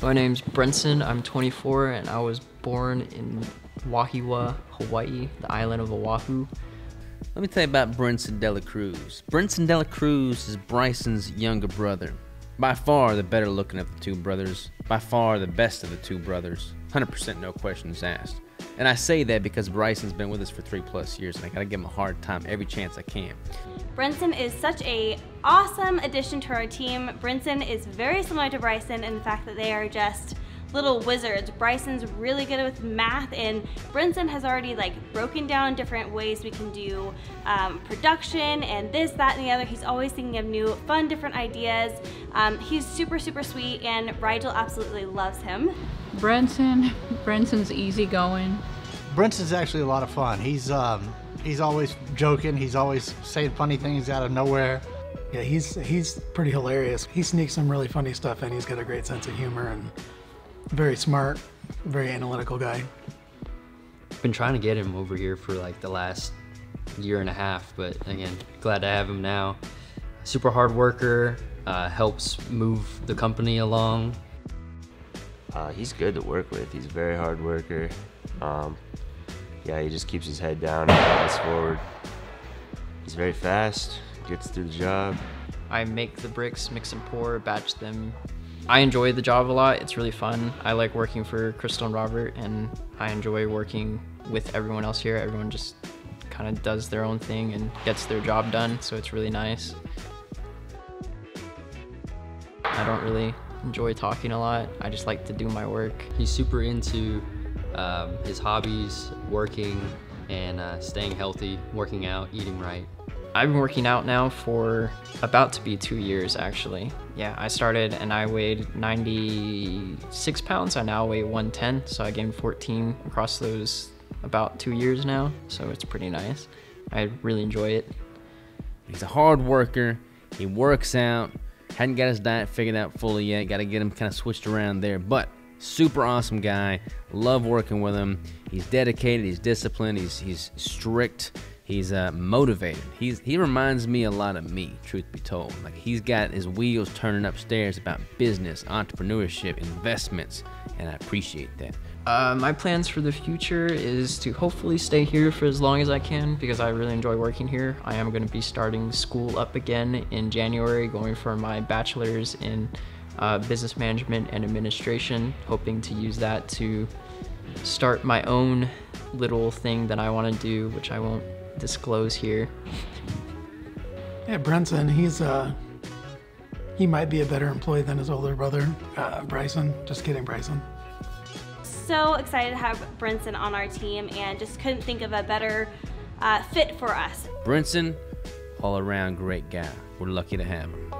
My name's Brencen, I'm 24, and I was born in Wahiawa, Hawaii, the island of Oahu. Let me tell you about Brencen Dela Cruz. Brencen Dela Cruz is Bryson's younger brother. By far the better looking of the two brothers. By far the best of the two brothers. 100% no questions asked. And I say that because Bryson's been with us for 3+ years and I gotta give him a hard time every chance I can. Brencen is such a awesome addition to our team. Brencen is very similar to Bryson in the fact that they are just little wizards. Bryson's really good with math, and Brencen has already broken down different ways we can do production and this, that, and the other. He's always thinking of new, fun, different ideas. He's super, super sweet, and Rigel absolutely loves him. Brencen's easygoing. Brencen's actually a lot of fun. He's always joking. He's always saying funny things out of nowhere. Yeah, he's pretty hilarious. He sneaks some really funny stuff in. He's got a great sense of humor and very smart, very analytical guy. Been trying to get him over here for the last year and a half, but again, glad to have him now. Super hard worker, helps move the company along. He's good to work with. He's a very hard worker. Yeah, he just keeps his head down and moves forward. He's very fast, gets through the job. I make the bricks, mix and pour, batch them. I enjoy the job a lot. It's really fun. I like working for Crystal and Robert, and I enjoy working with everyone else here. Everyone just kind of does their own thing and gets their job done, so it's really nice. I don't really enjoy talking a lot. I just like to do my work. He's super into his hobbies, working, and staying healthy, working out, eating right. I've been working out now for about to be 2 years, actually. Yeah, I started and I weighed 96 pounds. I now weigh 110, so I gained 14 across those about 2 years now, so it's pretty nice. I really enjoy it. He's a hard worker. He works out. Hadn't got his diet figured out fully yet. Got to get him kind of switched around there, but super awesome guy. Love working with him. He's dedicated. He's disciplined. He's strict. He's motivated. He reminds me a lot of me, truth be told. He's got his wheels turning upstairs about business, entrepreneurship, investments, and I appreciate that. My plans for the future is to hopefully stay here for as long as I can because I really enjoy working here. I am going to be starting school up again in January, going for my bachelor's in business management and administration, hoping to use that to start my own little thing that I want to do, which I won't disclose here. Yeah, Brencen, he might be a better employee than his older brother, Bryson. Just kidding, Bryson. So excited to have Brencen on our team, and just couldn't think of a better fit for us. Brencen, all around great guy. We're lucky to have him.